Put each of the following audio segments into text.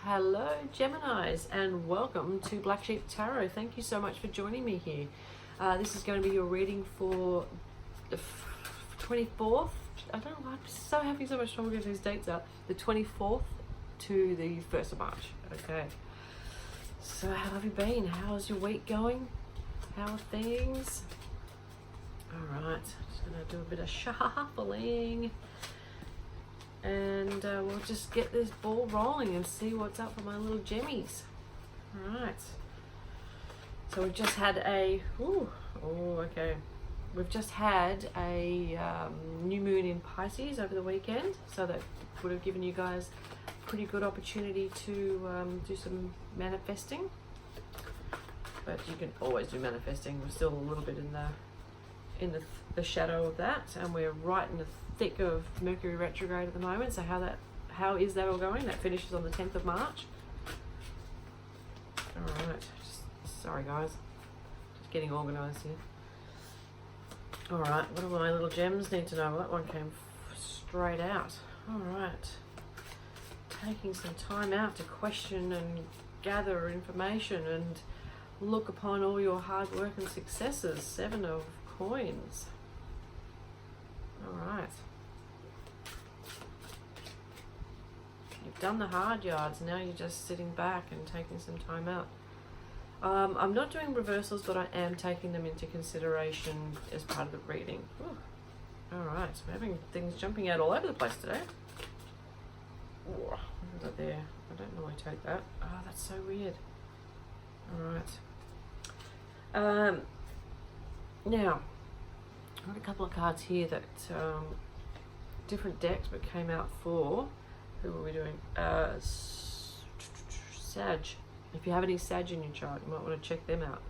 Hello Geminis, and welcome to Black Sheep Tarot. Thank you so much for joining me here. This is going to be your reading for the 24th. I don't know, I'm so having so much trouble getting these dates out. The 24th to the 1st of March. Okay. So how have you been? How's your week going? How are things? Alright, just going to do a bit of shuffling. And we'll just get this ball rolling and see what's up for my little gemmies. Alright. So we've just had a... We've just had a new moon in Pisces over the weekend. So that would have given you guys a pretty good opportunity to do some manifesting. But you can always do manifesting. We're still a little bit in the shadow of that. And we're right in the thick of Mercury retrograde at the moment. So how is that all going? That finishes on the 10th of March. All right. Sorry guys, just getting organized here. All right, what do my little gems need to know? Well, that one came straight out. All right, taking some time out to question and gather information and look upon all your hard work and successes. 7 of coins. All right. You've done the hard yards. Now you're just sitting back and taking some time out. I'm not doing reversals, but I am taking them into consideration as part of the reading. Ooh. All right. So we're having things jumping out all over the place today. Ooh, what is that there? I don't normally take that. Oh, that's so weird. All right. Now, I've got a couple of cards here that different decks, but came out for, who are we doing? Sag. If you have any Sag in your chart, you might want to check them out.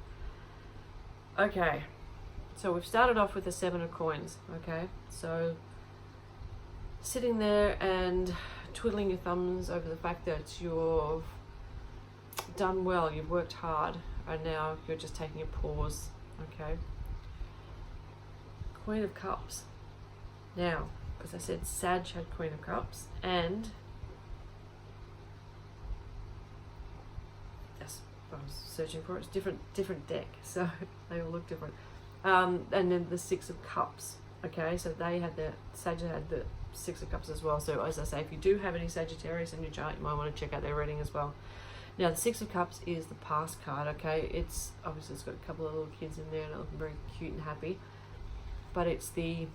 Okay, so we've started off with the 7 of coins. Okay, so sitting there and twiddling your thumbs over the fact that you've done well, you've worked hard, and now you're just taking a pause. Okay. Queen of Cups. Now, as I said, Sag had Queen of Cups, and yes, I was searching for it. It's different deck, so they all look different. And then the 6 of Cups. Okay, so they had Sag had the 6 of Cups as well. So as I say, if you do have any Sagittarius in your chart, you might want to check out their reading as well. Now the 6 of Cups is the past card. Okay, it's obviously it's got a couple of little kids in there and looking very cute and happy. But it's the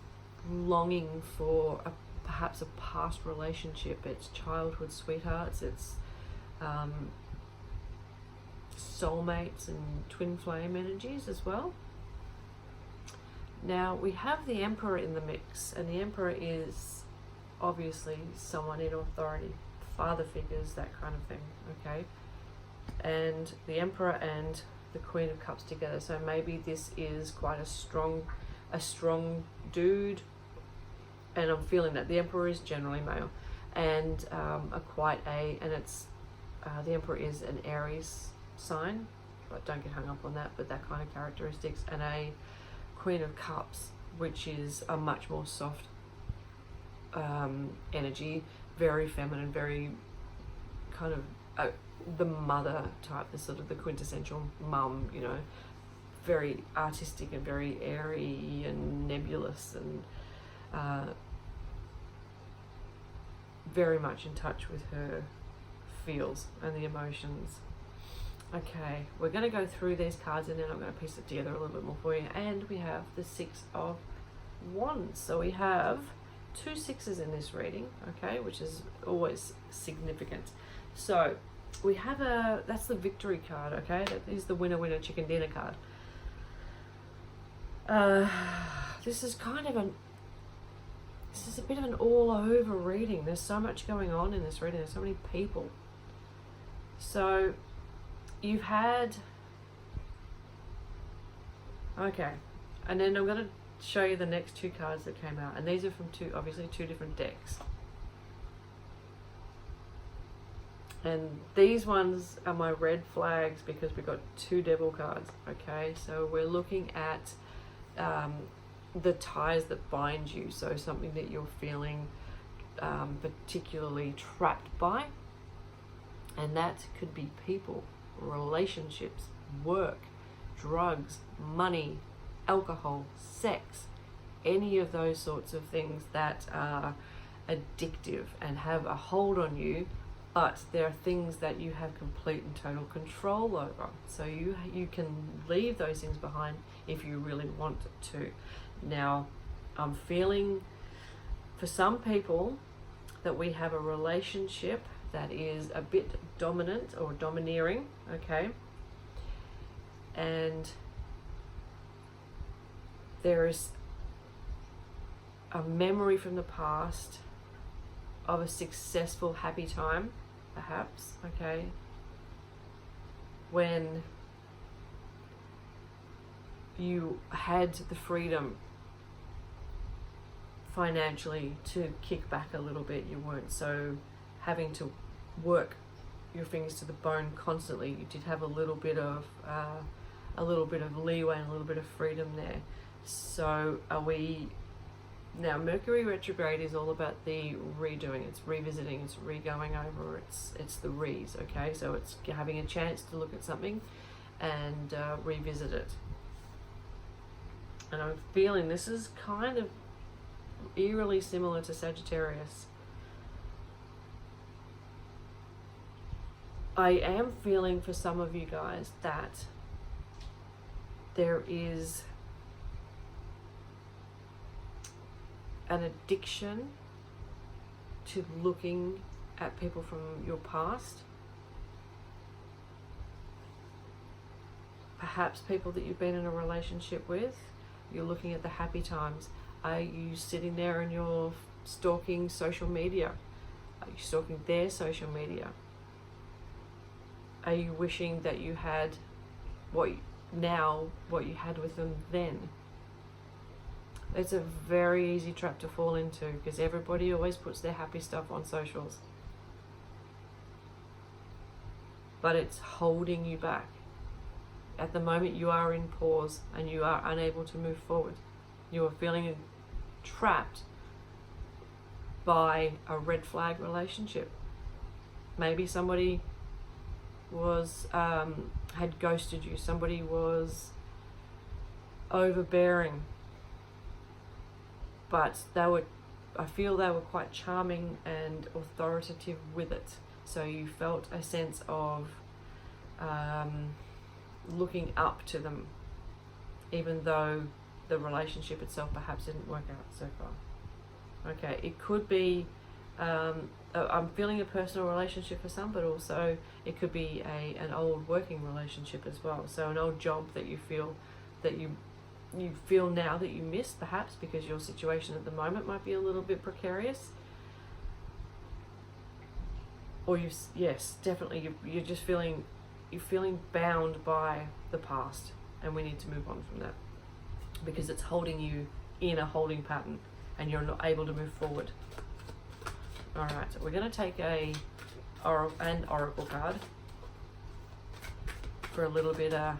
longing for perhaps a past relationship. It's childhood sweethearts. It's soulmates and twin flame energies as well. Now we have the Emperor in the mix, and the Emperor is obviously someone in authority, father figures, that kind of thing. Okay, and the Emperor and the Queen of Cups together. So maybe this is quite a strong dude, and I'm feeling that the Emperor is generally male, and the Emperor is an Aries sign, but don't get hung up on that, but that kind of characteristics, and a Queen of Cups, which is a much more soft energy, very feminine, very kind of the mother type, the sort of the quintessential mum, you know, very artistic and very airy and nebulous, and very much in touch with her feels and the emotions. Okay, we're going to go through these cards and then I'm going to piece it together a little bit more for you. And we have the 6 of Wands. So we have 2 6s in this reading, okay, which is always significant. So we have that's the victory card, okay, that is the winner chicken dinner card. This is a bit of an all over reading. There's so much going on in this reading. There's so many people. So you've had, okay, and then I'm going to show you the next 2 cards that came out, and these are from obviously two different decks. And these ones are my red flags because we've got 2 devil cards. Okay, so we're looking at the ties that bind you, so something that you're feeling particularly trapped by, And that could be people, relationships, work, drugs, money, alcohol, sex, any of those sorts of things that are addictive and have a hold on you, but there are things that you have complete and total control over. So you can leave those things behind if you really want to. Now, I'm feeling for some people that we have a relationship that is a bit dominant or domineering, okay? And there is a memory from the past of a successful, happy time, perhaps, okay? When you had the freedom financially to kick back a little bit. You weren't so having to work your fingers to the bone constantly. You did have a little bit of leeway and a little bit of freedom there. So are we now? Mercury retrograde is all about the redoing. It's revisiting. It's re-going over. It's the re's. Okay, so it's having a chance to look at something and revisit it. And I'm feeling this is kind of eerily similar to Sagittarius. I am feeling for some of you guys that there is an addiction to looking at people from your past. Perhaps people that you've been in a relationship with. You're looking at the happy times. Are you sitting there and you're stalking social media? Are you stalking their social media? Are you wishing that you had what you had with them then? It's a very easy trap to fall into because everybody always puts their happy stuff on socials. But it's holding you back. At the moment you are in pause and you are unable to move forward. You are feeling trapped by a red flag relationship. Maybe somebody was had ghosted you. Somebody was overbearing, but I feel they were quite charming and authoritative with it. So you felt a sense of looking up to them, even though the relationship itself perhaps didn't work out so far. Okay, it could be I'm feeling a personal relationship for some, but also it could be an old working relationship as well. So an old job that you feel now that you miss, perhaps because your situation at the moment might be a little bit precarious. Or yes, definitely you're just feeling bound by the past, and we need to move on from that because it's holding you in a holding pattern and you're not able to move forward. All right, so we're going to take an oracle card for a little bit of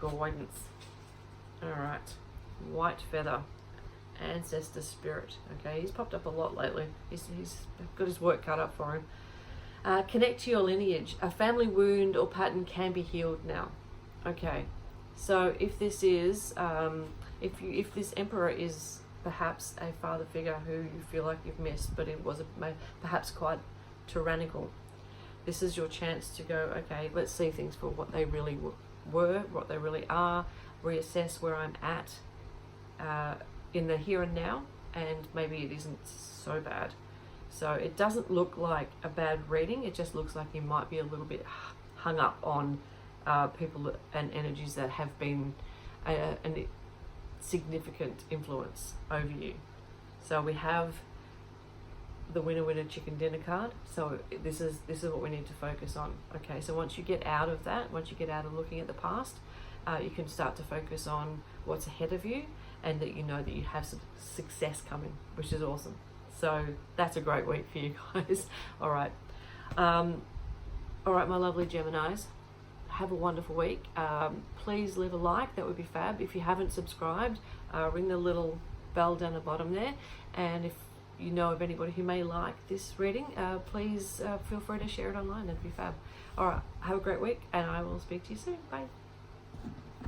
guidance. All right, white feather, ancestor spirit. Okay, he's popped up a lot lately. He's got his work cut up for him. Connect to your lineage. A family wound or pattern can be healed now. Okay, so if this is if this emperor is perhaps a father figure who you feel like you've missed, but it was perhaps quite tyrannical, this is your chance to go, okay, let's see things for what they really were, what they really are, reassess where I'm at in the here and now, and maybe it isn't so bad. So it doesn't look like a bad reading, it just looks like you might be a little bit hung up on people and energies that have been a significant influence over you. So we have the winner chicken dinner card. So this is what we need to focus on. Okay, so once you get out of that, once you get out of looking at the past, you can start to focus on what's ahead of you, and that you know that you have some success coming, which is awesome. So that's a great week for you guys. All right, my lovely Geminis, have a wonderful week. Please leave a like, that would be fab. If you haven't subscribed, ring the little bell down the bottom there, and if you know of anybody who may like this reading, please feel free to share it online. It'd be fab. All right, have a great week, and I will speak to you soon. Bye.